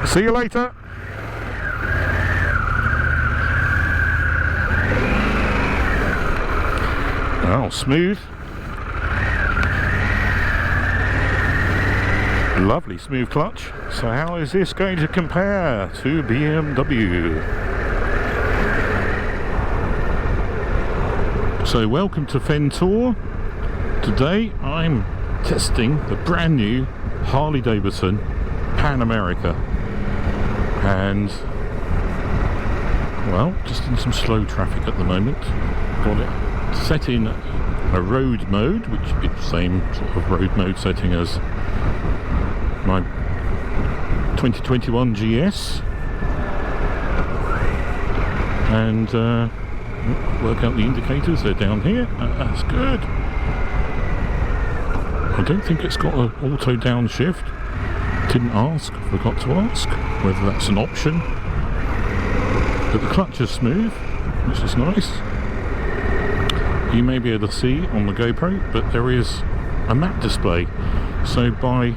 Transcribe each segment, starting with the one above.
See you later. Oh, smooth. Lovely smooth clutch. So how is this going to compare to BMW? So welcome to Fen Tour. Today I'm testing the brand new Harley Davidson Pan America, and well, just in some slow traffic at the moment. Got it set in a road mode, which is the same sort of road mode setting as my 2021 GS, and work out the indicators. They're down here. That's good. I don't think it's got an auto downshift. Didn't ask, forgot to ask whether that's an option. But the clutch is smooth, which is nice. You may be able to see on the GoPro, but there is a map display. So by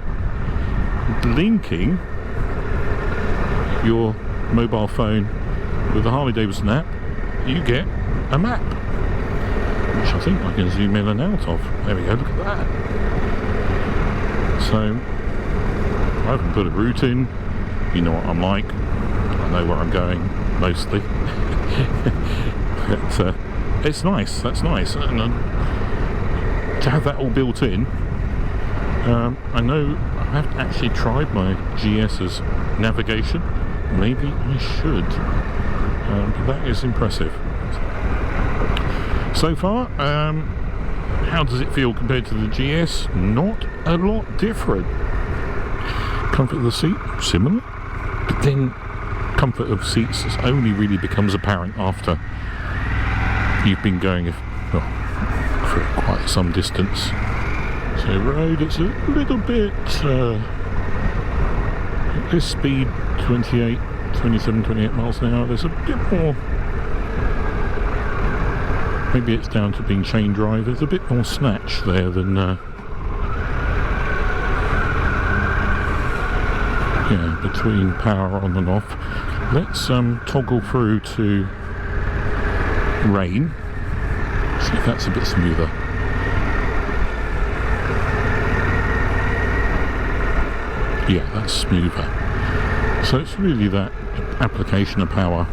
linking your mobile phone with the Harley Davidson app, you get a map, which I think I can zoom in and out of. There we go, look at that. So I haven't put a route in. You know what I'm like. I know where I'm going mostly. But it's nice. That's nice. And to have that all built in. I know I haven't actually tried my GS's navigation. Maybe I should. But that is impressive. So far, how does it feel compared to the GS? Not a lot different. Comfort of the seat, similar. But then comfort of seats only really becomes apparent after you've been going for quite some distance. So road, it's a little bit, at this speed, 27, 28 miles an hour, there's a bit more, maybe it's down to being chain drive, there's a bit more snatch there than, yeah, between power on and off. Let's toggle through to rain, see if that's a bit smoother. Yeah, that's smoother. So it's really that application of power.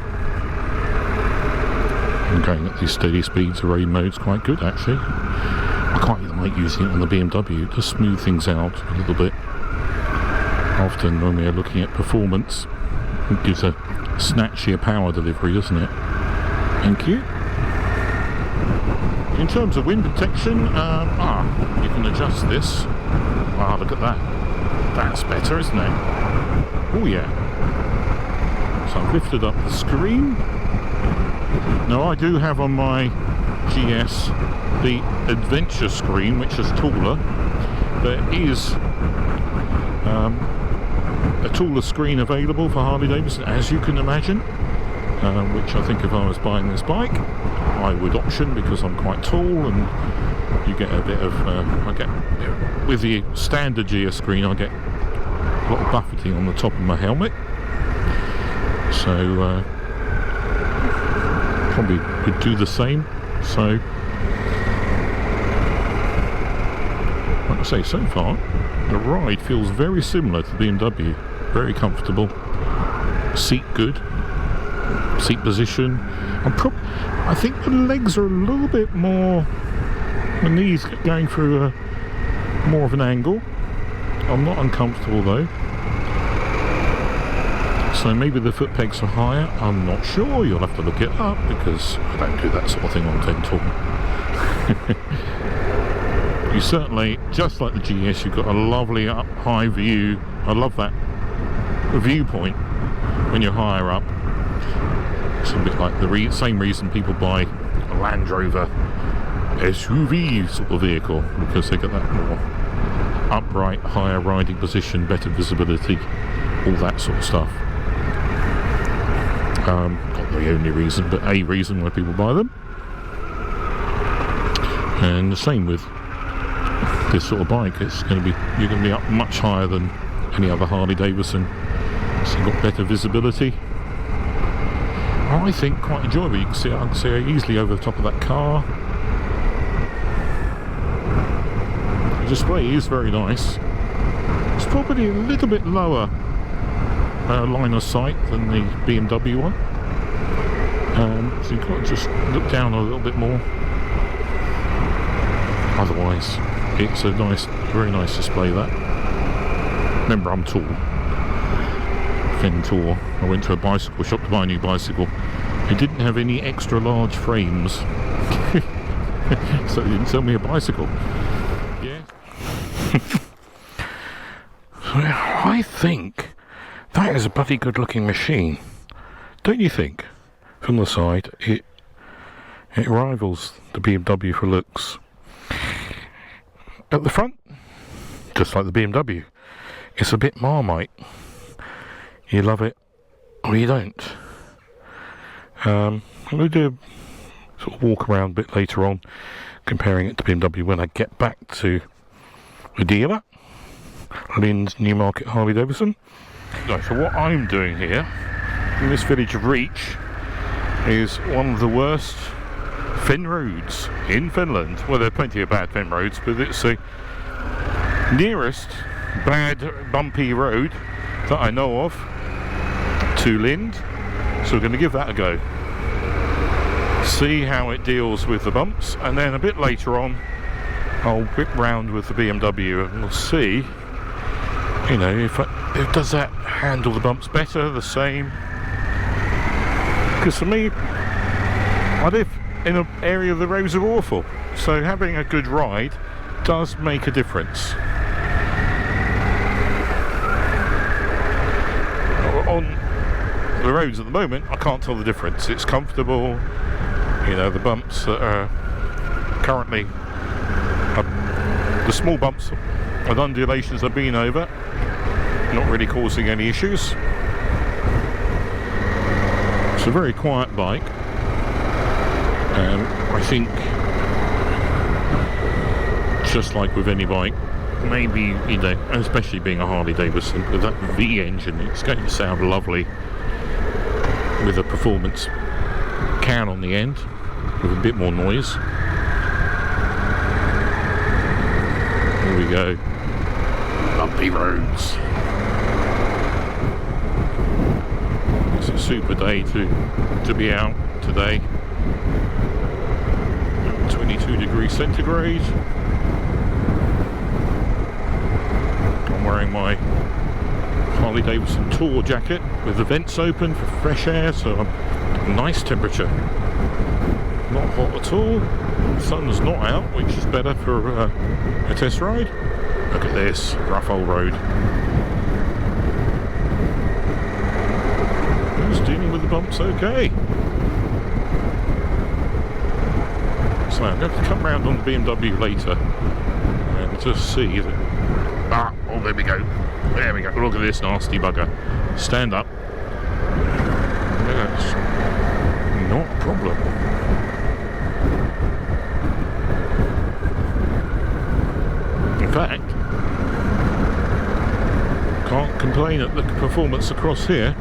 And going at these steady speeds, the rain mode's quite good actually. I quite like using it on the BMW to smooth things out a little bit. Often when we're looking at performance, it gives a snatchier power delivery, doesn't it? Thank you. In terms of wind protection, you can adjust this. Ah, look at that. That's better, isn't it? Oh yeah. So I've lifted up the screen. Now I do have on my GS the adventure screen, which is taller. There is a taller screen available for Harley Davidson, as you can imagine, which I think if I was buying this bike I would option, because I'm quite tall and you get a bit of with the standard GS screen I get a lot of buffeting on the top of my helmet, so probably would do the same. So like I say, so far the ride feels very similar to BMW. Very comfortable, seat good, seat position. I think the legs are a little bit more, my knees going through more of an angle. I'm not uncomfortable though. So maybe the foot pegs are higher, I'm not sure, you'll have to look it up because I don't do that sort of thing on Fen Tour. You certainly, just like the GS, you've got a lovely up high view. I love that viewpoint when you're higher up. It's a bit like the same reason people buy a Land Rover SUV sort of vehicle, because they get that more upright, higher riding position, better visibility, all that sort of stuff. Not the only reason, but a reason why people buy them. And the same with this sort of bike. It's going to be, you're going to be up much higher than any other Harley Davidson So you've got better visibility. I think quite enjoyable. You can see, I can see easily over the top of that car. The display is very nice. It's probably a little bit lower line of sight than the BMW one. So you've got to just look down a little bit more. Otherwise, it's a nice, very nice display, that. Remember, I'm tall. Thin tall. I went to a bicycle shop to buy a new bicycle. It didn't have any extra large frames. So it didn't sell me a bicycle. Yeah. I think that is a bloody good looking machine. Don't you think? From the side, it rivals the BMW for looks. At the front, just like the BMW, it's a bit Marmite. You love it or you don't. I'm going to do a sort of walk around a bit later on, comparing it to BMW when I get back to the dealer, Lynn's Newmarket Harley Davidson. So what I'm doing here in this village of Reach is one of the worst fen roads in Finland. Well, there are plenty of bad fen roads, but it's the nearest bad bumpy road that I know of to Lind, so we're going to give that a go, see how it deals with the bumps, and then a bit later on I'll whip round with the BMW and we'll see, you know, if does that handle the bumps better, the same. Because for me, I live in an area the roads are awful, so having a good ride does make a difference. On the roads at the moment, I can't tell the difference. It's comfortable, you know, the bumps that are currently the small bumps and undulations I've been over, not really causing any issues. It's a very quiet bike. I think, just like with any bike, maybe, you know, especially being a Harley Davidson, with that V engine, it's going to sound lovely with a performance can on the end, with a bit more noise. Here we go. Bumpy roads. It's a super day to be out today. 22 degrees centigrade. I'm wearing my Harley Davidson tour jacket with the vents open for fresh air, so I'm nice temperature. Not hot at all. The sun's not out, which is better for a test ride. Look at this rough old road. Who's dealing with the bumps okay? So I'm going to come round on the BMW later and just see that. Oh, there we go. There we go. Look at this nasty bugger. Stand up. That's not a problem. In fact, can't complain at the performance across here.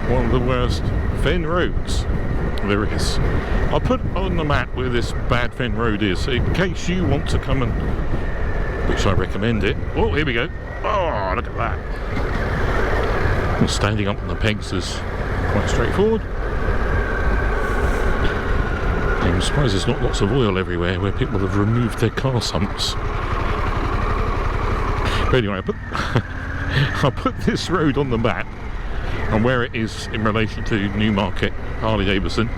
One of the worst fen roads there is. I'll put on the map where this bad fen road is, in case you want to come and, which I recommend it. Oh, here we go. Oh, look at that. Well, standing up on the pegs is quite straightforward. I'm surprised there's not lots of oil everywhere where people have removed their car sumps. But anyway, I'll put this road on the map and where it is in relation to Newmarket Harley Davidson,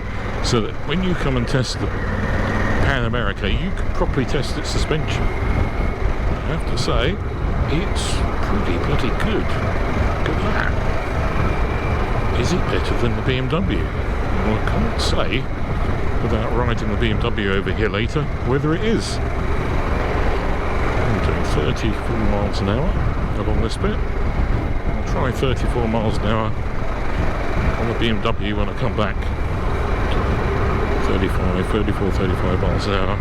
so that when you come and test the Pan America, you can properly test its suspension. I have to say, it's pretty bloody good. Look at that. Is it better than the BMW? Well, I can't say, without riding the BMW over here later, whether it is. I'm doing 34 miles an hour along this bit. I'll try 34 miles an hour on the BMW when I come back. 34, 35 miles an hour.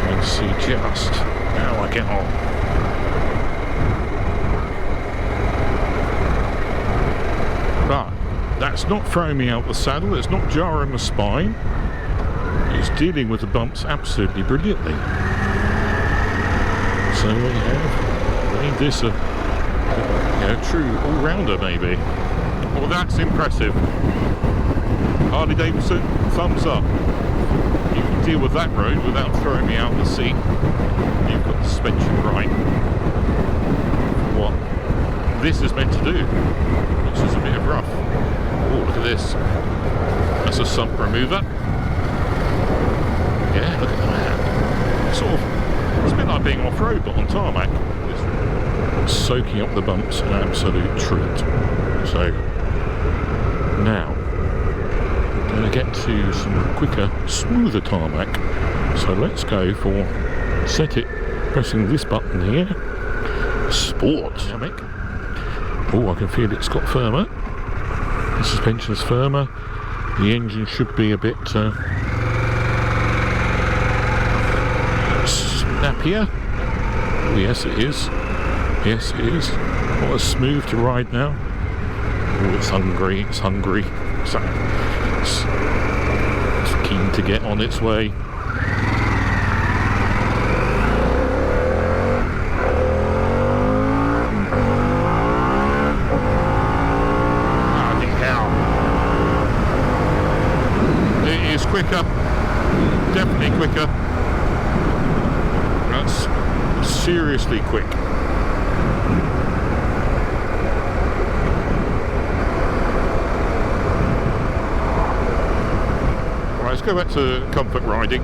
And see just how I get on. It's not throwing me out the saddle, it's not jarring the spine. It's dealing with the bumps absolutely brilliantly. So we have made this a true all-rounder maybe. Well, that's impressive. Harley Davidson, thumbs up. You can deal with that road without throwing me out the seat. You've got the suspension right. What this is meant to do. This is a bit of rough. Oh, look at this. That's a sump remover. Yeah, look at that. Sort of, it's a bit like being off-road but on tarmac. It's soaking up the bumps, an absolute treat. So, now, we're going to get to some quicker, smoother tarmac. So let's go for set it, pressing this button here. Sport. Oh, I can feel it's got firmer. The suspension's firmer. The engine should be a bit snappier. Oh, yes, it is. Yes, it is. What a smooth to ride now. Oh, it's hungry. It's hungry. So it's keen to get on its way. Quicker, definitely quicker. That's seriously quick. Right, let's go back to comfort riding.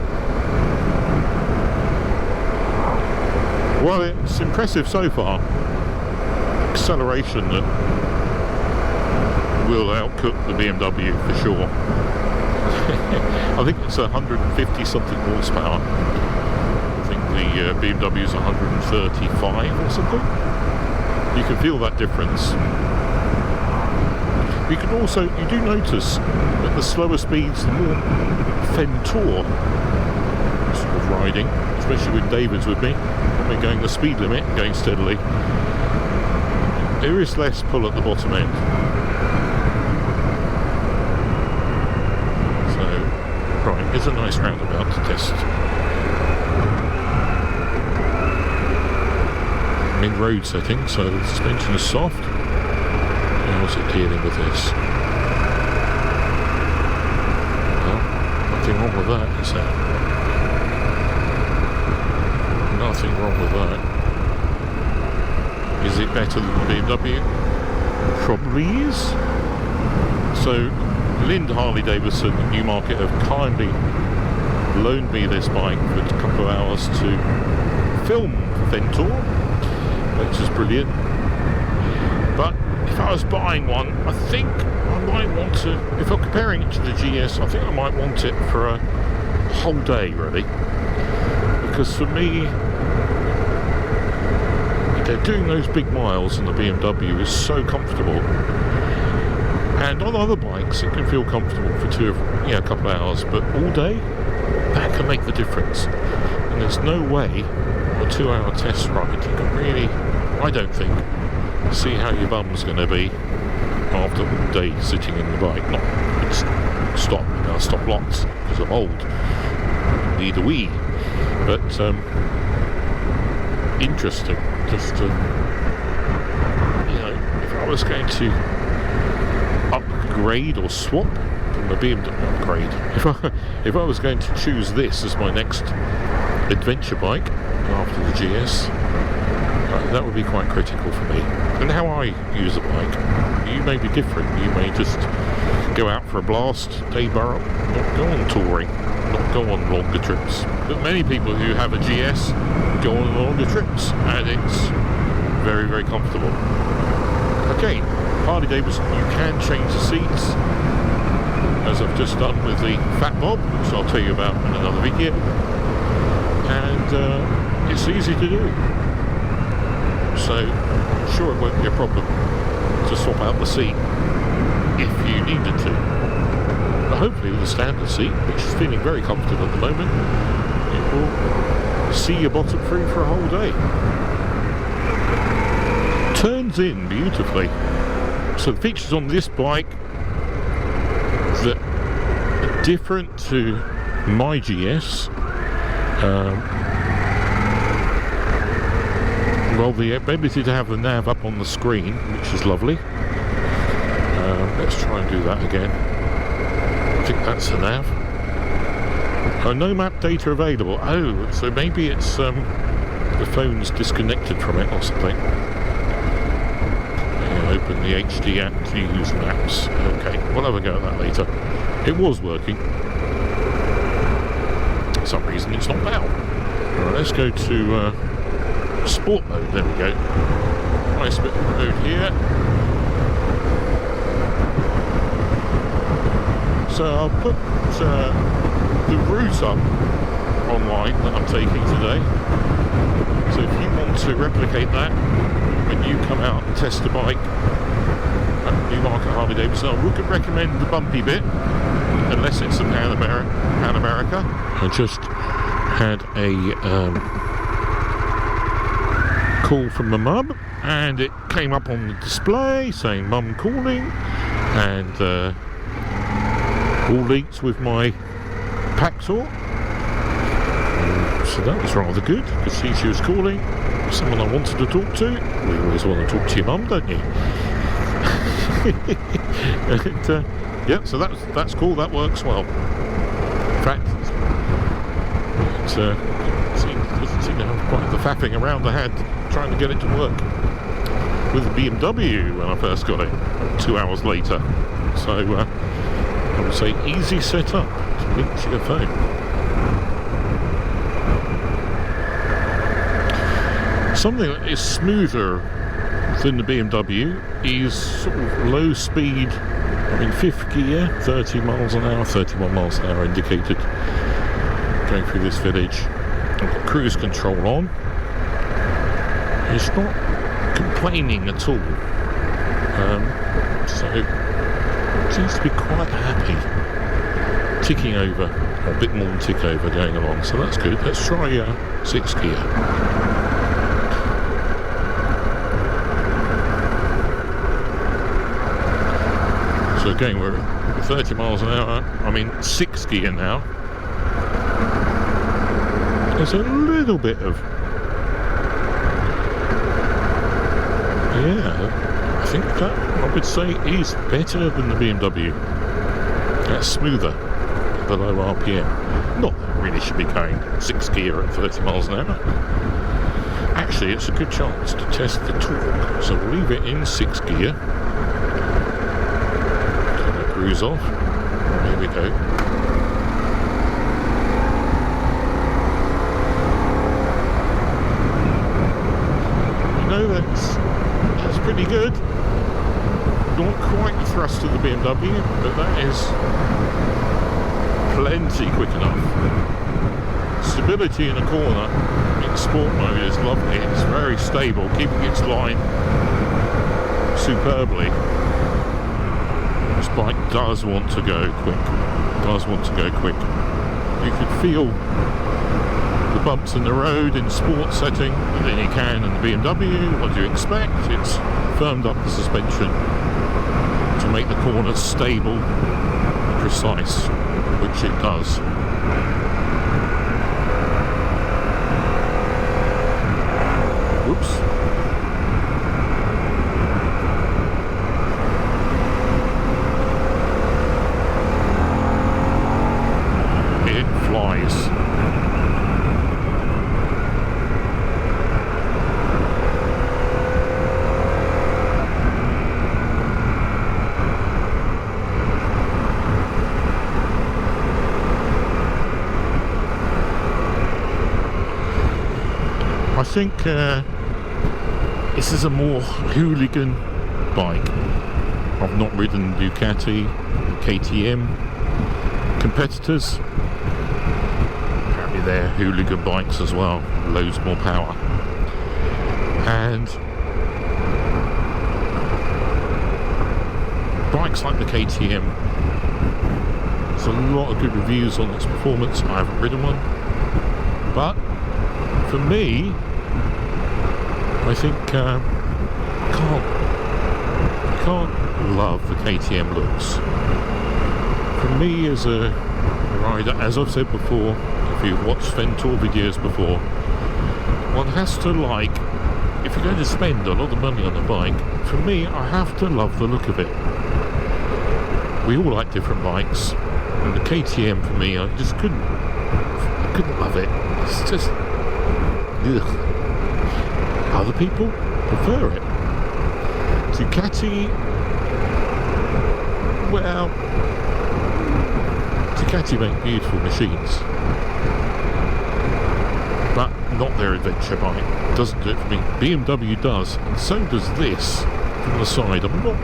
Well, it's impressive so far. Acceleration that will outcook the BMW for sure. I think it's 150 something horsepower. I think the BMW is 135 or something. You can feel that difference. You can also, you do notice that the slower speeds, the more Fentor sort of riding, especially with David's with me, when going the speed limit, going steadily, there is less pull at the bottom end. Right, here's a nice roundabout to test. I'm in road setting, so the suspension is soft. How's it dealing with this? Well, nothing wrong with that, is there? Nothing wrong with that. Is it better than the BMW? Probably is. So, Lind Harley Davidson Newmarket have kindly loaned me this bike for a couple of hours to film Fentor, which is brilliant. But if I was buying one, I think I might want to, if I'm comparing it to the GS, I think I might want it for a whole day really. Because for me, doing those big miles in the BMW is so comfortable. And on other bikes, it can feel comfortable for a couple of hours, but all day, that can make the difference. And there's no way, on a 2-hour test ride, you can really, I don't think, see how your bum's going to be after all day sitting in the bike. Not stop lots because I'm old, need a wee. But interesting, just if I was going to upgrade or swap from a BMW upgrade. If I was going to choose this as my next adventure bike after the GS, that would be quite critical for me. And how I use a bike, you may be different. You may just go out for a blast, day borough, not go on touring, not go on longer trips. But many people who have a GS go on longer trips, and it's very, very comfortable. Okay, Harley Davidson, you can change the seats, as I've just done with the Fat Bob, which I'll tell you about in another video. And it's easy to do. So I'm sure it won't be a problem to swap out the seat if you needed to. But hopefully with the standard seat, which is feeling very comfortable at the moment, it will see your bottom through for a whole day. Turns in beautifully. So the features on this bike, that are different to my GS. Well, the ability to have the nav up on the screen, which is lovely. Let's try and do that again. I think that's the nav. No map data available. Oh, so maybe it's the phone's disconnected from it or something. Open the HD app to use maps. Okay, we'll have a go at that later. It was working. For some reason it's not now. Alright, let's go to sport mode. There we go. Nice bit of road here. So I'll put the route up online that I'm taking today. So if you want to replicate that when you come out and test a bike at Newmarket Harley Davidson, I would recommend the bumpy bit, unless it's a Pan America. I just had a call from my mum, and it came up on the display saying mum calling, and all linked with my Paxor. So that was rather good. I could see she was calling. Someone I wanted to talk to. We always want to talk to your mum, don't you? And, yeah, so that's cool. That works well. In fact, it doesn't seem to have quite the faffing around I had trying to get it to work with the BMW when I first got it 2 hours later. So I would say easy setup to link to your phone. Something that is smoother than the BMW is sort of low speed, in fifth gear, 30 miles an hour, 31 miles an hour indicated, going through this village. I've got cruise control on. It's not complaining at all, so it seems to be quite happy, ticking over, or a bit more than tick over going along, so that's good. Let's try 6th gear. So again, we're at 30 miles an hour. I'm in 6th gear now. There's a little bit of, yeah, I think that I would say is better than the BMW. That's smoother, the low RPM. Not that I really should be going 6th gear at 30 miles an hour. Actually, it's a good chance to test the torque. So we'll leave it in 6th gear. Cruise off. Here we go. You know, that's pretty good. Not quite the thrust of the BMW, but that is plenty quick enough. Stability in a corner in sport mode is lovely. It's very stable, keeping its line superbly. This bike does want to go quick. You can feel the bumps in the road in sport setting than you can in the BMW. What do you expect? It's firmed up the suspension to make the corners stable, precise, which it does. Whoops. I think this is a more hooligan bike. I've not ridden Ducati, KTM competitors. Apparently they're hooligan bikes as well, loads more power. And bikes like the KTM, there's a lot of good reviews on its performance. I haven't ridden one, but for me, I think can't love the KTM looks. me as a rider, as I've said before, if you've watched Ventour videos before, one has to like, if you're going to spend a lot of money on a bike, for me, I have to love the look of it. We all like different bikes, and the KTM for me, I just couldn't love it. It's just, ugh. Other people prefer it. Ducati, well, Ducati make beautiful machines, but not their adventure bike. Doesn't do it for me. BMW does, and so does this from the side. I'm not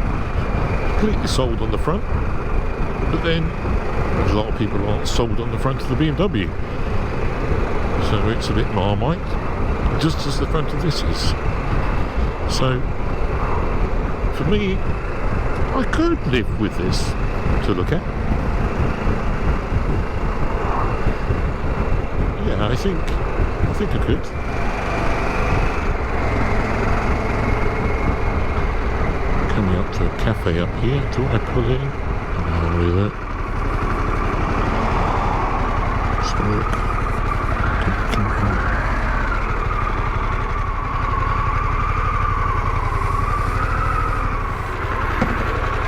completely sold on the front, but then a lot of people aren't sold on the front of the BMW, so it's a bit Marmite, just as the front of this is. So for me, I could live with this to look at. Yeah, I think I could. Coming up to a cafe up here. Do I pull in? No, leave it. Smoke.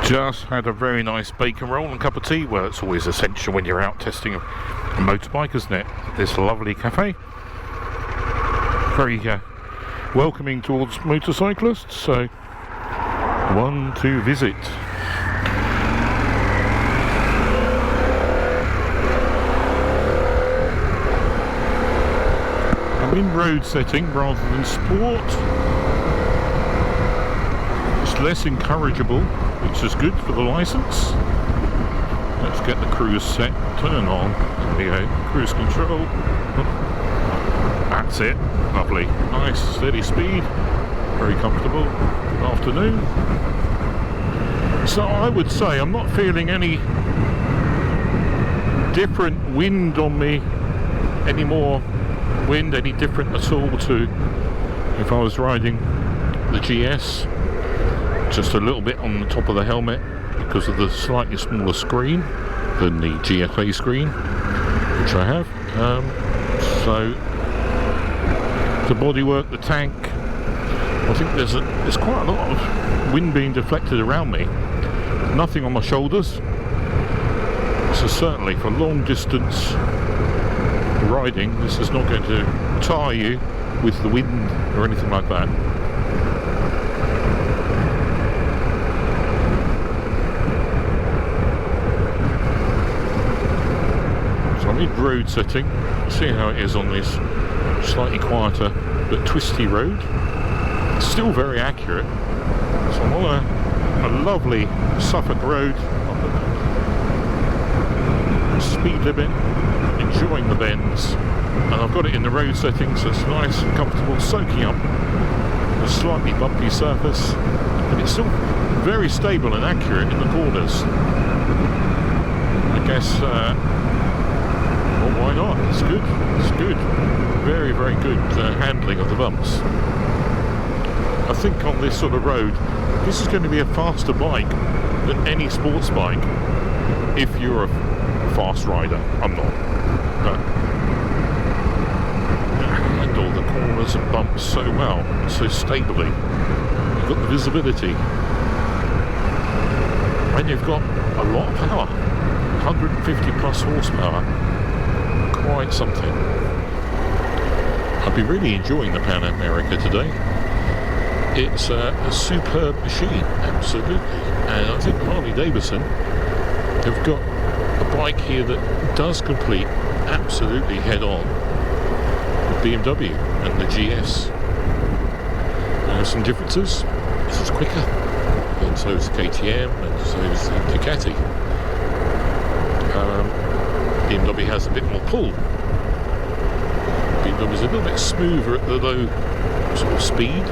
Just had a very nice bacon roll and cup of tea. Well, it's always essential when you're out testing a motorbike, isn't it? This lovely cafe. Very welcoming towards motorcyclists, so one to visit. I'm in road setting rather than sport. It's less encourageable, which is good for the license. Let's get the cruise set, turn on, there we go, cruise control. That's it, lovely, nice steady speed, very comfortable. Good afternoon. So I would say I'm not feeling any different wind on me, any more wind, any different at all to if I was riding the GS. Just a little bit on the top of the helmet because of the slightly smaller screen than the GFA screen, which I have. So the bodywork, the tank, I think there's quite a lot of wind being deflected around me. Nothing on my shoulders. So certainly for long distance riding, this is not going to tire you with the wind or anything like that. Road setting, see how it is on this slightly quieter but twisty road. It's still very accurate. So I'm on a lovely Suffolk road, speed limit, enjoying the bends, and I've got it in the road setting so it's nice and comfortable, soaking up a slightly bumpy surface, and it's still very stable and accurate in the corners. I guess why not? It's good. It's good. Very, very good handling of the bumps. I think on this sort of road, this is going to be a faster bike than any sports bike if you're a fast rider. I'm not. But you handle the corners and bumps so well, so stably. You've got the visibility. And you've got a lot of power. 150 plus horsepower. Quite something. I've been really enjoying the Pan America today. It's a superb machine, absolutely. And I think Harley Davidson have got a bike here that does complete absolutely head on with BMW and the GS. There are some differences. This is quicker, and so is the KTM, and so is the Ducati. BMW has a bit more pull. BMW is a little bit smoother at the low sort of speed.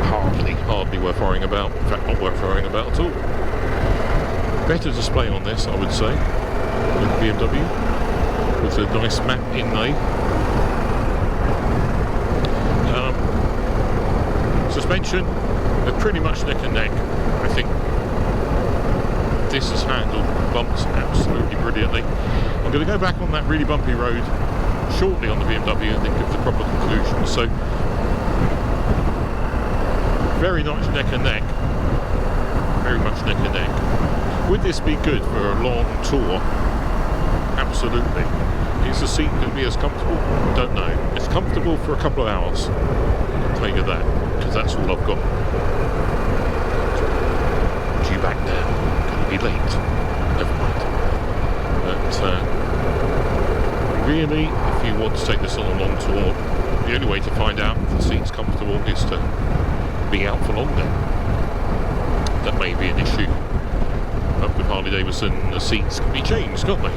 Hardly worth worrying about. In fact, not worth worrying about at all. Better display on this, I would say, with BMW, with a nice matte inlay. Suspension, they're pretty much neck and neck, I think. this has handled bumps absolutely brilliantly. I'm going to go back on that really bumpy road shortly on the BMW and then give the proper conclusion. So very much neck and neck. Very much neck and neck. Would this be good for a long tour? Absolutely. Is the seat going to be as comfortable? Don't know. It's comfortable for a couple of hours. I'll tell you that, because that's all I've got. Due back now. Going to be late. Never mind. But really, if you want to take this on a long tour, the only way to find out if the seat's comfortable is to be out for longer. That may be an issue. But with Harley Davidson, the seats can be changed, can't they?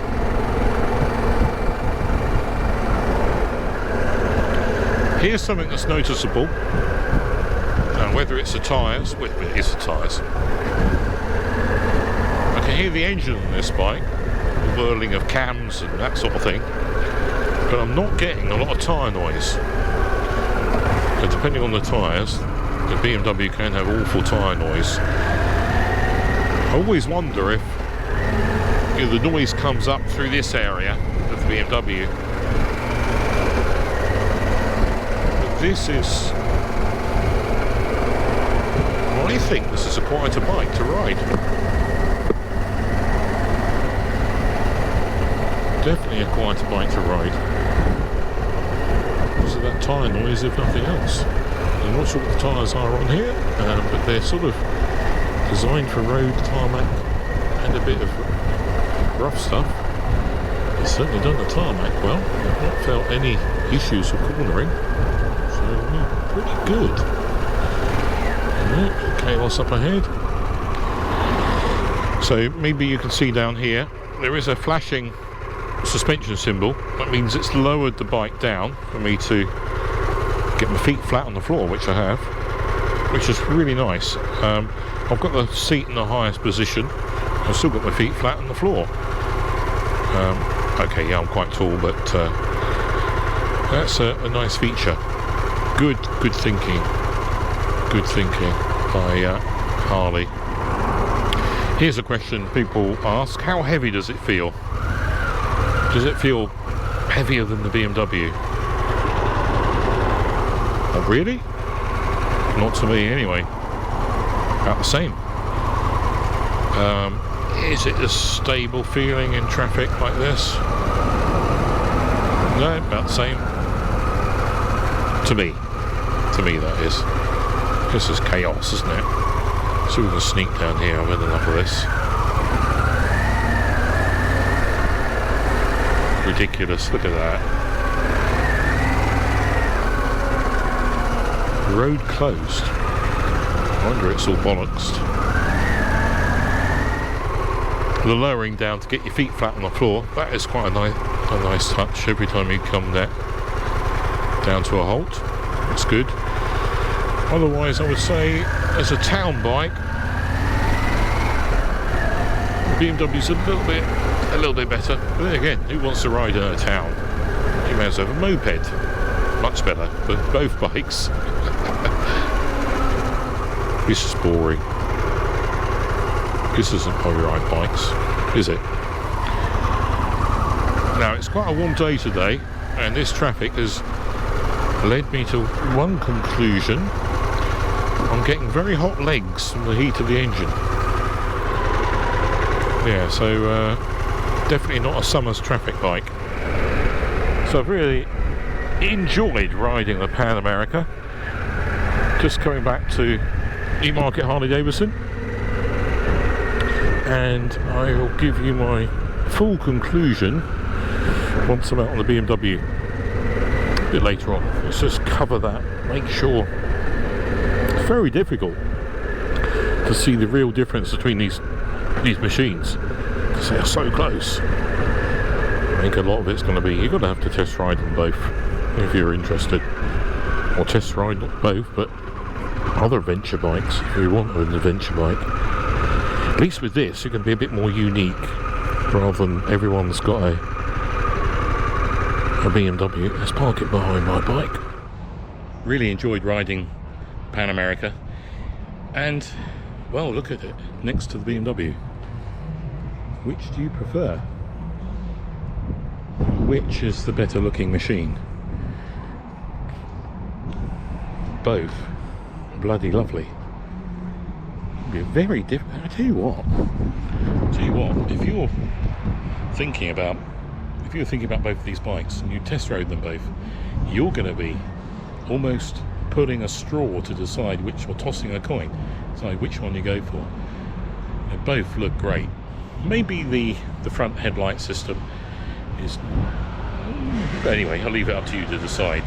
Here's something that's noticeable. Now, whether it's the tyres, well, it is the tyres. I can hear the engine on this bike, the whirling of cams and that sort of thing, but I'm not getting a lot of tyre noise. So depending on the tyres, the BMW can have awful tyre noise. I always wonder if the noise comes up through this area of the BMW. But this is... I think this is a quieter bike to ride. Definitely a quieter bike to ride. Because of that tyre noise, if nothing else. I'm not sure what the tyres are on here, but they're sort of designed for road, tarmac, and a bit of rough stuff. It's certainly done the tarmac well. I've not felt any issues with cornering, so yeah, pretty good. Right, chaos up ahead. So maybe you can see down here there is a flashing suspension symbol. That means it's lowered the bike down for me to get my feet flat on the floor, which I have, which is really nice. I've got the seat in the highest position. I've still got my feet flat on the floor. Okay, yeah, I'm quite tall, but that's a nice feature. Good thinking. Good thinking by Harley. Here's a question people ask: how heavy does it feel? Does it feel heavier than the BMW? Oh, really? Not to me, anyway. About the same. Is it a stable feeling in traffic like this? No, about the same. To me, that is. This is chaos, isn't it? So we can sneak down here. I've had enough of this. Ridiculous. Look at that. Road closed. I wonder it's all bollocks. The lowering down to get your feet flat on the floor, that is quite a nice touch every time you come there down to a halt. It's good. Otherwise, I would say as a town bike, the BMW's a little bit better. But then again, who wants to ride in a town? You may as well have a moped. Much better, but both bikes. This is boring. This isn't how we ride bikes, is it? Now, it's quite a warm day today, and this traffic has led me to one conclusion. I'm getting very hot legs from the heat of the engine. Yeah, so definitely not a summer's traffic bike. So I've really enjoyed riding the Pan America. Just coming back to Newmarket Harley Davidson, and I will give you my full conclusion once I'm out on the BMW a bit later on. Let's just cover that, make sure. It's very difficult to see the real difference between these machines because they are so close. I think a lot of it's going to be you're going to have to test ride them both if you're interested, or test ride not both but other adventure bikes if you want an adventure bike. At least with this, you can be a bit more unique rather than everyone's got a BMW. Let's park it behind my bike. Really enjoyed riding Pan America, and well, look at it next to the BMW. which do you prefer? Which is the better looking machine? Both. Bloody lovely. Be very different. I tell you what, if you're thinking about both of these bikes and you test rode them both, you're going to be almost pulling a straw to decide which, or tossing a coin, decide which one you go for. They both look great. Maybe the front headlight system is, but anyway, I'll leave it up to you to decide.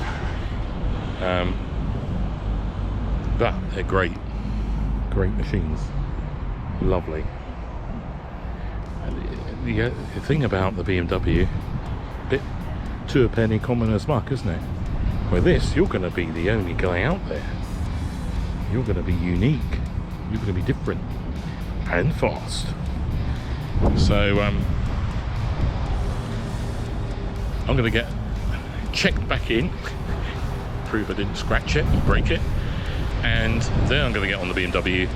But they're great machines, lovely. And the thing about the BMW, a bit to a penny common as muck, isn't it? With this, you're going to be the only guy out there. You're going to be unique. You're going to be different and fast. So I'm going to get checked back in, prove I didn't scratch it or break it, and then I'm going to get on the BMW,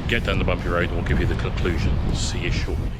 get down the bumpy road, and we'll give you the conclusion. See you shortly.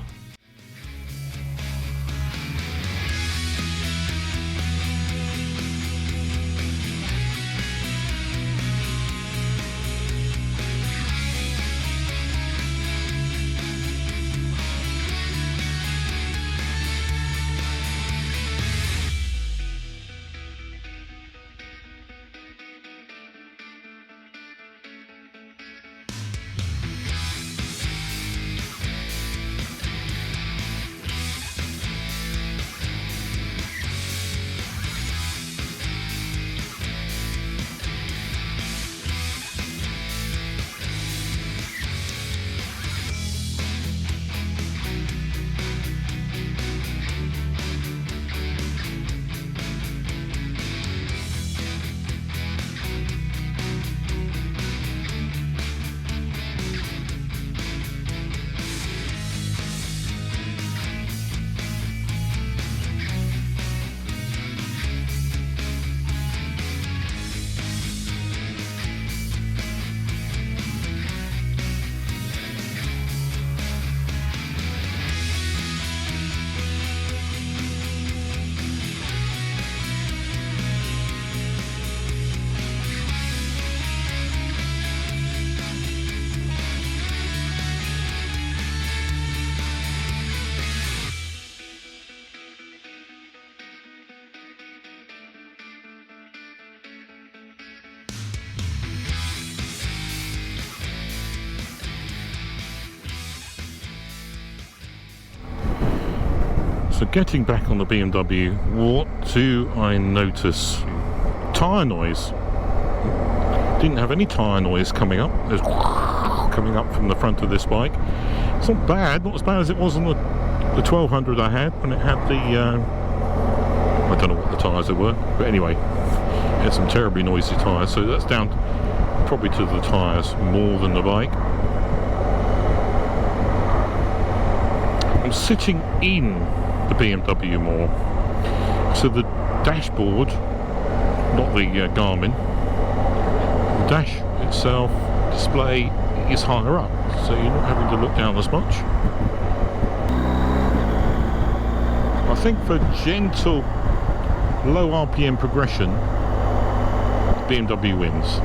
So getting back on the BMW, what do I notice? Tyre noise. Didn't have any tyre noise coming up. There's coming up from the front of this bike. It's not bad, not as bad as it was on the 1200 I had when it had the I don't know what the tyres they were, but anyway, it had some terribly noisy tyres, so that's down probably to the tyres more than the bike. I'm sitting in the BMW more, so the dashboard, not the Garmin, the dash itself display is higher up, so you're not having to look down as much. I think for gentle low RPM progression, BMW wins.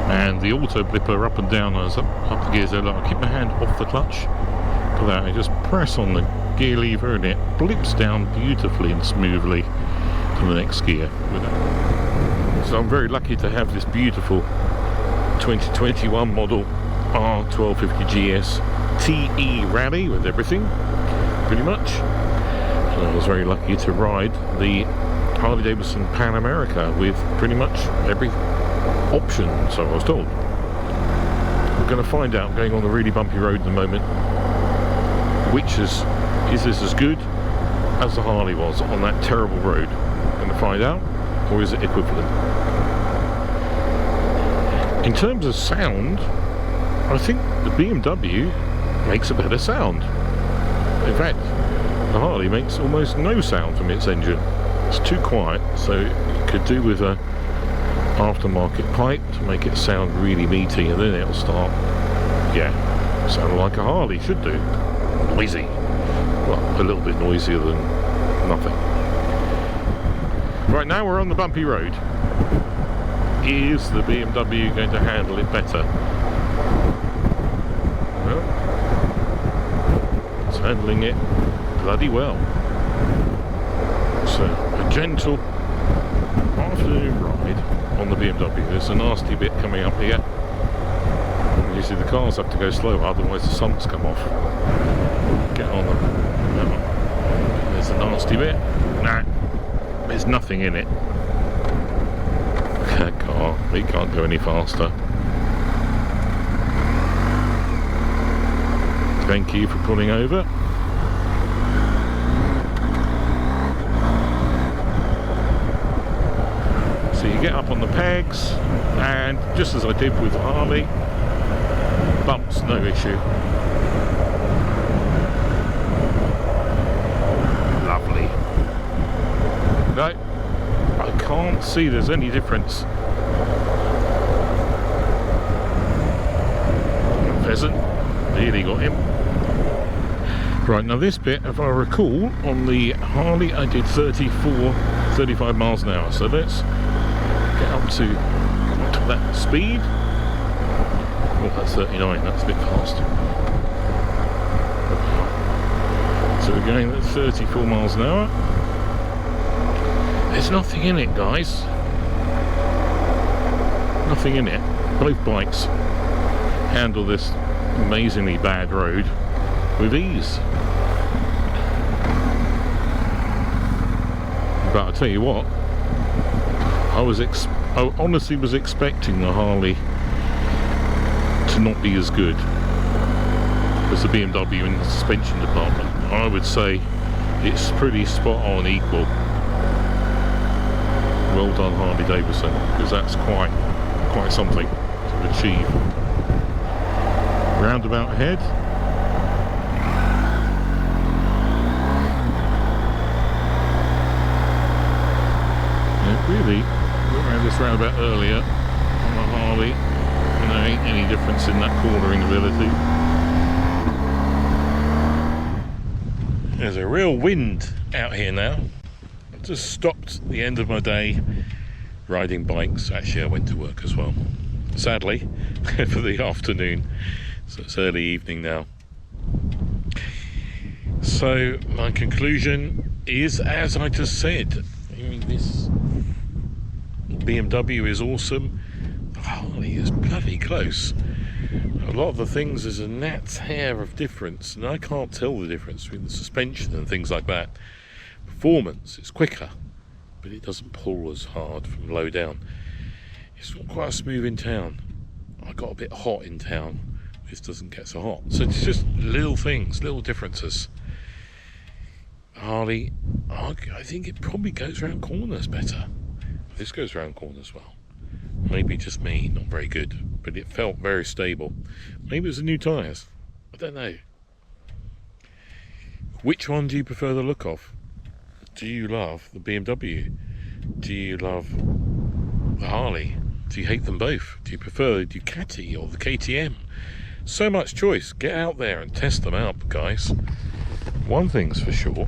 And the auto blipper up and down as up the gears there, like I keep my hand off the clutch for that, I just press on the gear lever and it blips down beautifully and smoothly to the next gear with it. So I'm very lucky to have this beautiful 2021 model R1250GS TE Rally with everything, pretty much. And I was very lucky to ride the Harley Davidson Pan America with pretty much every option, so I was told. We're going to find out, going on the really bumpy road in a moment, which is this as good as the Harley was on that terrible road? Going to find out, or is it equivalent? In terms of sound, I think the BMW makes a better sound. In fact, the Harley makes almost no sound from its engine. It's too quiet, so it could do with a aftermarket pipe to make it sound really meaty, and then it'll start, yeah, sound like a Harley should do. noisy. Well, a little bit noisier than nothing. Right, now we're on the bumpy road. Is the BMW going to handle it better? Well, it's handling it bloody well. So, a gentle afternoon ride on the BMW. There's a nasty bit coming up here. Usually the cars have to go slow, otherwise the sumps come off. Get on them. No. There's a nasty bit. Nah, there's nothing in it. That car, it can't go any faster. Thank you for pulling over. So you get up on the pegs, and just as I did with Harley, bumps, no issue. Lovely. No, I can't see there's any difference. Pheasant, nearly got him. Right, now this bit, if I recall, on the Harley I did 35 miles an hour. So let's get up to that speed. Oh, that's 39, that's a bit fast. So we're going at 34 miles an hour. There's nothing in it, guys. Nothing in it. Both bikes handle this amazingly bad road with ease. But I'll tell you what, I honestly was expecting the Harley to not be as good as the BMW in the suspension department. I would say it's pretty spot on equal. Well done, Harley Davidson, because that's quite something to achieve. Roundabout ahead. Yeah, really, we ran this roundabout earlier on the Harley, and there ain't any difference in that cornering ability. There's a real wind out here now. I just stopped the end of my day riding bikes. Actually, I went to work as well, sadly, for the afternoon. So it's early evening now. So my conclusion is, as I just said, I mean, this BMW is awesome. The Harley is bloody close. A lot of the things, there's a gnat's hair of difference, and I can't tell the difference between the suspension and things like that. Performance, it's quicker, but it doesn't pull as hard from low down. It's not quite as smooth in town. I got a bit hot in town. This doesn't get so hot. So it's just little things, little differences. Harley, I think it probably goes around corners better. This goes around corners well. Maybe just me, not very good, but it felt very stable. Maybe it was the new tyres. I don't know. Which one do you prefer the look of? Do you love the BMW? Do you love the Harley? Do you hate them both? Do you prefer the Ducati or the KTM? So much choice. Get out there and test them out, guys. One thing's for sure,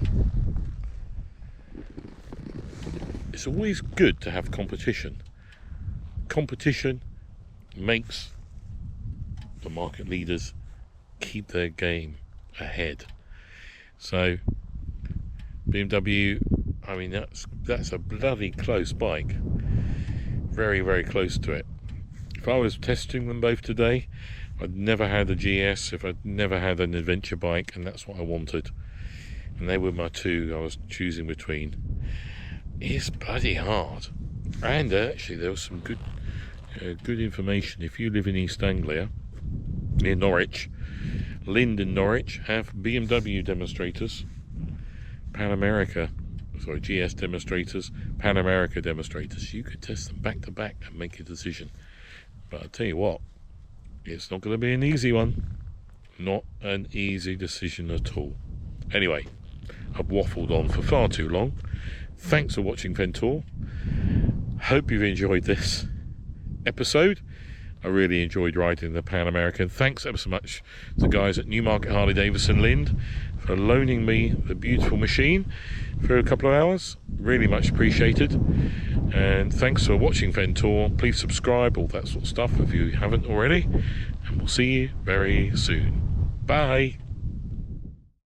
it's always good to have competition. Competition makes the market leaders keep their game ahead. So BMW, I mean, that's a bloody close bike. Very, very close to it. If I was testing them both today, I'd never had a GS if I'd never had an adventure bike, and that's what I wanted. And they were my two I was choosing between. It's bloody hard. And actually there was some good information. If you live in East Anglia, near Norwich, Lind and Norwich have BMW demonstrators, Pan America, sorry, GS demonstrators, Pan America demonstrators. You could test them back to back and make a decision. But I'll tell you what, it's not going to be an easy one. Not an easy decision at all. Anyway, I've waffled on for far too long. Thanks for watching Ventour. Hope you've enjoyed this episode. I really enjoyed riding the Pan America. And thanks ever so much to the guys at Newmarket Harley Davidson Lind for loaning me the beautiful machine for a couple of hours. Really much appreciated. And thanks for watching Ventour. Please subscribe, all that sort of stuff if you haven't already. And we'll see you very soon. Bye.